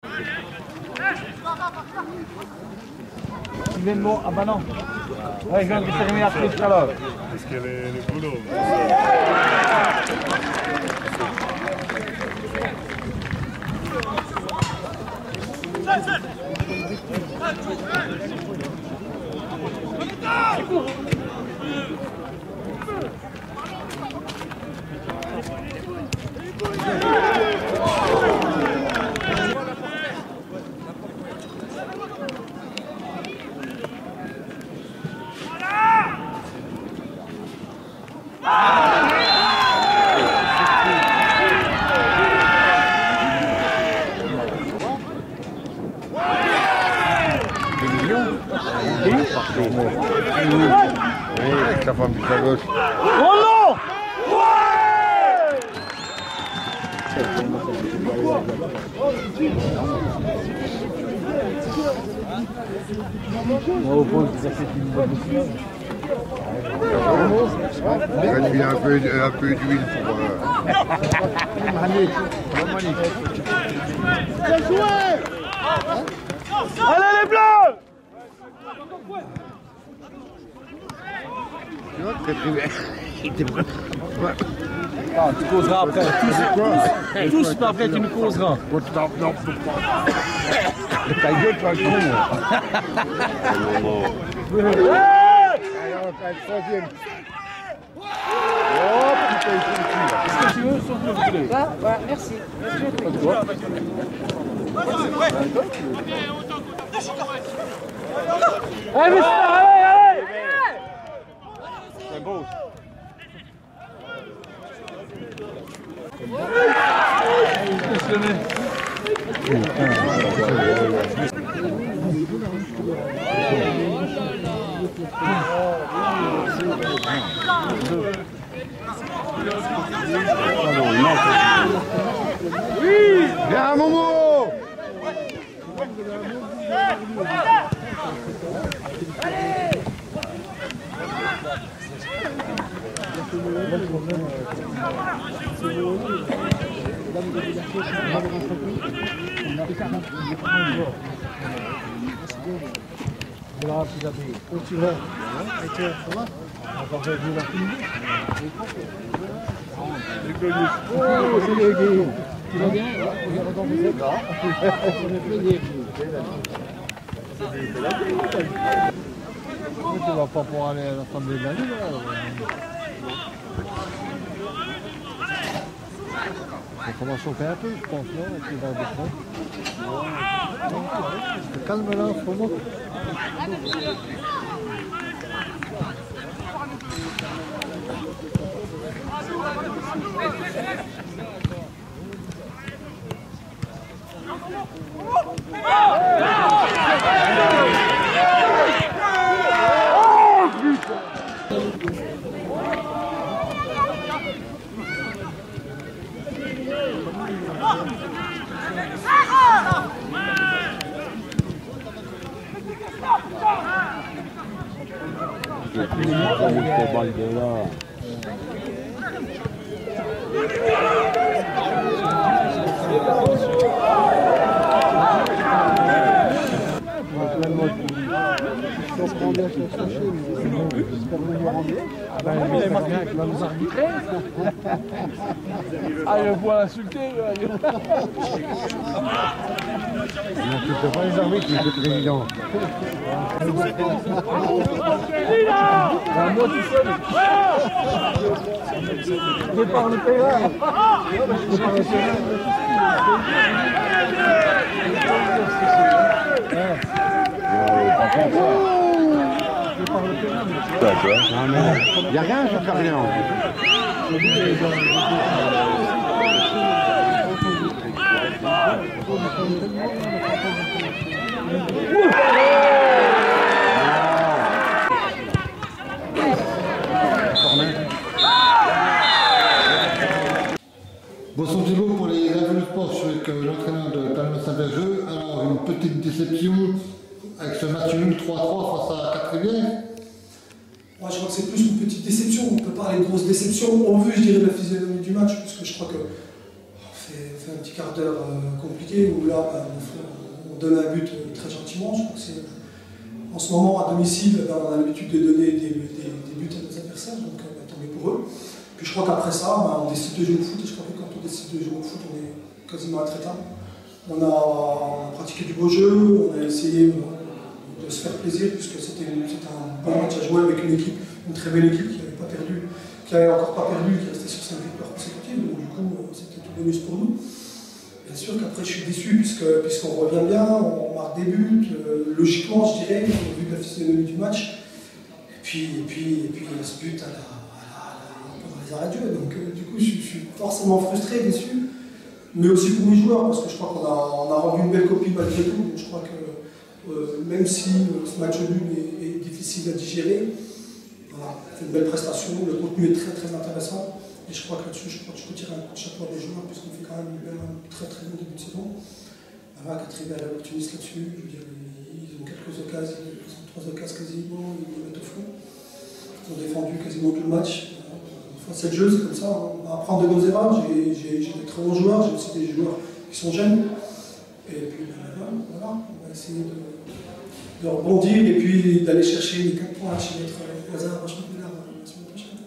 Tu viens de bon. Ah bah non. Ouais, je viens de terminer la prise tout à l'heure. Parce qu'elle est le boulot. Oui, avec la femme du à gauche. Oh non! Moi au fond, ça fait une bonne décision. Il y a un peu d'huile pour... Bien joué! Allez les bleus! Tu vois, très privé. Ah, tu causeras après. Tous, mais après tu nous causeras. Non, ta gueule, tu vas le con. Alors, troisième. Oh, putain, Qu'est-ce que tu veux, sauf le voulez. Voilà, merci. Allez, mais allez, allez! c'est beau. Oui! Viens, Momo! Tu vas bien? Tu vas pas pouvoir aller à l'Assemblée de la Ligue, là. Ça commence à chauffer un peu, je pense, là, avec les verres de frais. C'est calme là en ce moment. Ah, il va l'insulter. Il n'insulte pas les arbitres, mais le président. Moi tout seul. Départ le terrain. Il n'y a rien, ça fait rien. Bonsoir Thibaut, pour les infos du sport, je suis avec l'entraîneur de Talma Saint-Bergeux. Alors, une petite déception avec ce match nul 3-3 face à 4 Rivières. Moi, je crois que c'est plus une petite déception. On peut parler de grosse déception au vu, je dirais, de la physionomie du match, puisque je crois que on fait un petit quart d'heure compliqué où là, on donne un but très gentiment. Je crois que c'est, en ce moment, à domicile, on a l'habitude de donner des buts à nos adversaires, donc tant mieux pour eux. Puis je crois qu'après ça, on décide de jouer au foot, et je crois que quand on décide de jouer au foot, on est quasiment intraitable. On a pratiqué du beau jeu, on a essayé de se faire plaisir, puisque c'était un bon match à jouer avec une très belle équipe qui n'avait pas perdu, qui n'avait encore pas perdu, qui restait sur 5 victoires consécutives, donc du coup c'était tout bonus pour nous. Bien sûr qu'après je suis déçu, puisqu'on revient bien, on marque des buts, logiquement je dirais, au vu de la physionomie du match, et puis il y a ce but pendant les arrêts de jeu, donc du coup je suis forcément frustré, déçu. Mais aussi pour les joueurs, parce que je crois qu'on a rendu une belle copie malgré tout. Donc je crois que même si ce match nul est difficile à digérer, voilà, c'est une belle prestation, le contenu est très très intéressant. Et je crois que là-dessus, je peux tirer un coup de chapeau des joueurs, puisqu'on fait quand même un très très bon début de saison. Voilà, Catherine est l'opportuniste là-dessus, je veux dire, ils ont quelques occasions, ils ont 3 occasions quasiment, ils les mettent au fond. Ils ont défendu quasiment tout le match. Cette jeu, c'est comme ça, on va apprendre de nos erreurs. J'ai des très bons joueurs, j'ai aussi des joueurs qui sont jeunes. Et puis voilà, on va essayer de rebondir et puis d'aller chercher les 4 points chez notre voisin à Roche-Montbéliard la semaine prochaine.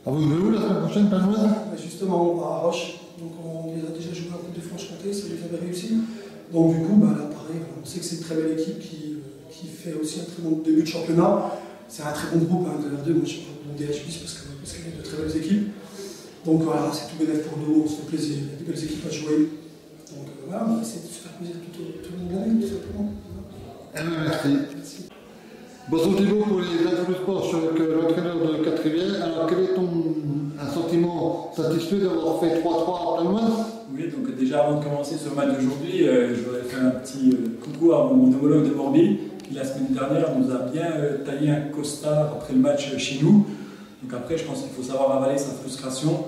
Ah, vous jouez où la semaine prochaine, Panoise? Justement, on va à Roche, donc on les a déjà joués en Coupe de Franche-Comté, ça nous avait réussi. Donc du coup, là pareil, on sait que c'est une très belle équipe qui fait aussi un très bon début de championnat. C'est un très bon groupe de R2, moi je suis pas bon DHB parce qu'il y a de très belles équipes. Donc voilà, c'est tout bénéfique pour nous, on se fait plaisir, il y a de belles équipes à jouer. Donc voilà, on va essayer de se faire plaisir tout le long de l'année, tout simplement. Merci. Bonjour Thibaut, pour les infos du sport, je suis avec l'entraîneur de 4-Rivières. Alors quel est un sentiment satisfait d'avoir fait 3-3 à Planoise? Oui, donc déjà avant de commencer ce match d'aujourd'hui, je voudrais faire un petit coucou à mon homologue de Morbihan, qui la semaine dernière nous a bien taillé un costard après le match chez nous. Donc après, je pense qu'il faut savoir avaler sa frustration.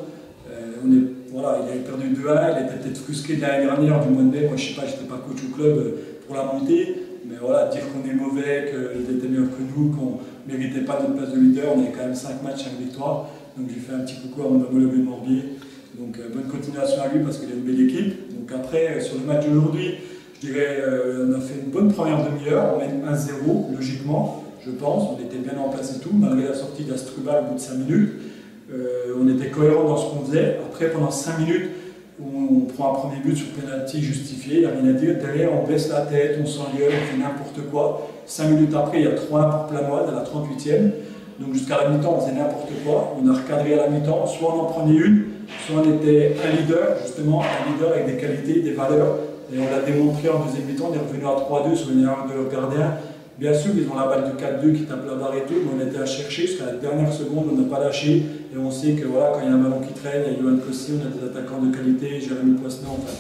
Voilà, il avait perdu 2-1, il était peut-être frustré de l'année dernière, du mois de mai. Moi, je sais pas, j'étais pas coach au club pour la montée. Mais voilà, dire qu'on est mauvais, qu'ils étaient meilleurs que nous, qu'on ne méritait pas notre place de leader, on avait quand même 5 matchs, 5 victoires. Donc j'ai fait un petit coucou à mon homologue de Morbihan. Donc bonne continuation à lui parce qu'il a une belle équipe. Donc après, sur le match d'aujourd'hui, je dirais on a fait une bonne première demi-heure, on mène 1-0, logiquement, je pense. On était bien en place et tout, malgré la sortie d'Astruba au bout de 5 minutes. On était cohérent dans ce qu'on faisait. Après, pendant 5 minutes, on prend un premier but sur penalty justifié, il n'y a rien à dire. Derrière, on baisse la tête, on s'engueule, on fait n'importe quoi. 5 minutes après, il y a 3-1 pour Planoise à la 38e. Donc jusqu'à la mi-temps, on faisait n'importe quoi. On a recadré à la mi-temps. Soit on en prenait une, soit on était un leader, justement, un leader avec des qualités, des valeurs. Et on l'a démontré en deuxième mi-temps. On est revenu à 3-2 sur une erreur de leur gardien. Bien sûr, ils ont la balle de 4-2 qui tape la barre et tout, mais on était à chercher jusqu'à la dernière seconde, on n'a pas lâché. Et on sait que voilà, quand il y a un ballon qui traîne, il y a Johan Kossi, on a des attaquants de qualité, Jérémy Poisson, enfin,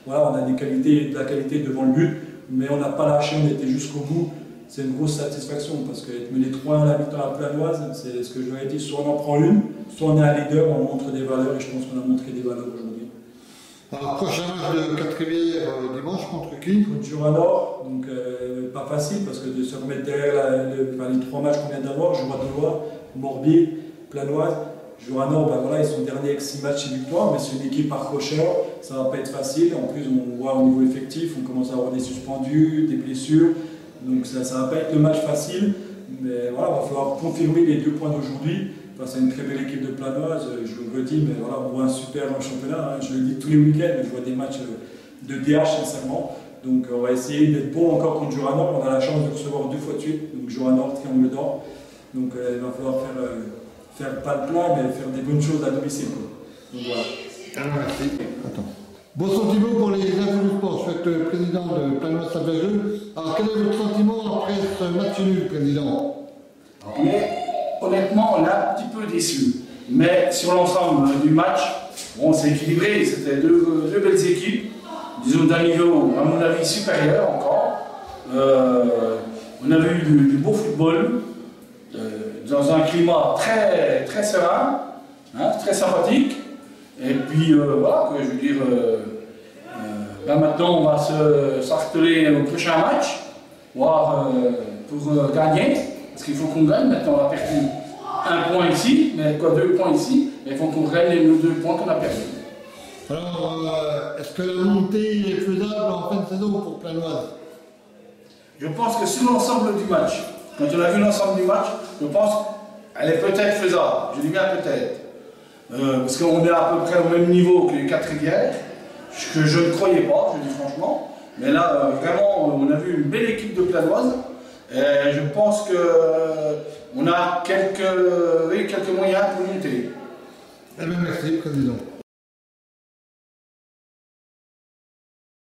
voilà, on a des qualités, de la qualité devant le but, mais on n'a pas lâché, on était jusqu'au bout. C'est une grosse satisfaction parce que être mené 3-1 à la mi-temps à Planoise, c'est ce que je leur ai dit, soit on en prend une, soit on est un leader, on montre des valeurs et je pense qu'on a montré des valeurs aujourd'hui. Alors, prochain match de 4-Rivières dimanche contre qui? Contre Juranor, donc pas facile parce que de se remettre derrière les 3 matchs qu'on vient d'avoir, Juranor, Morbihan, Planoise. Juranor, ben voilà, ils sont derniers avec 6 matchs et victoires, mais c'est une équipe accrocheur, ça va pas être facile. En plus, on voit au niveau effectif, on commence à avoir des suspendus, des blessures, donc ça va pas être le match facile. Mais voilà, il va falloir confirmer les 2 points d'aujourd'hui. Face à une très belle équipe de Planoise, je le redis, mais voilà, on voit un super championnat, hein. Je le dis tous les week-ends, mais je vois des matchs de DH sincèrement. Donc on va essayer d'être bon encore contre Juranor. On a la chance de recevoir 2 fois de suite, donc Juranor, Triangle d'Or. Donc il va falloir faire pas de plan, mais faire des bonnes choses à domicile. Donc voilà. Merci. Attends. Bonsoir Thibaut, pour les infos du sport, je suis le président de Planoise-Saint-Bergeux. Alors quel est votre sentiment après ce match nul, président? Honnêtement, on est un petit peu déçus. Mais sur l'ensemble du match, bon, c'est équilibré, c'était deux belles équipes, disons d'un niveau, à mon avis, supérieur encore. On a vu du beau football, dans un climat très, très serein, hein, très sympathique. Et puis, voilà, je veux dire, là maintenant, on va s'atteler au prochain match, voir pour gagner. Parce qu'il faut qu'on gagne, maintenant on a perdu 1 point ici, mais quoi 2 points ici, mais il faut qu'on gagne les 2 points qu'on a perdus. Alors, est-ce que la montée est faisable en fin de saison pour Planoise? Je pense que sur l'ensemble du match, quand on a vu l'ensemble du match, je pense qu'elle est peut-être faisable. Je dis bien peut-être. Parce qu'on est à peu près au même niveau que les 4 rivières, ce que je ne croyais pas, je dis franchement. Mais là, vraiment, on a vu une belle équipe de Planoise. Et je pense qu'on a quelques moyens pour monter. Eh bien, merci, président.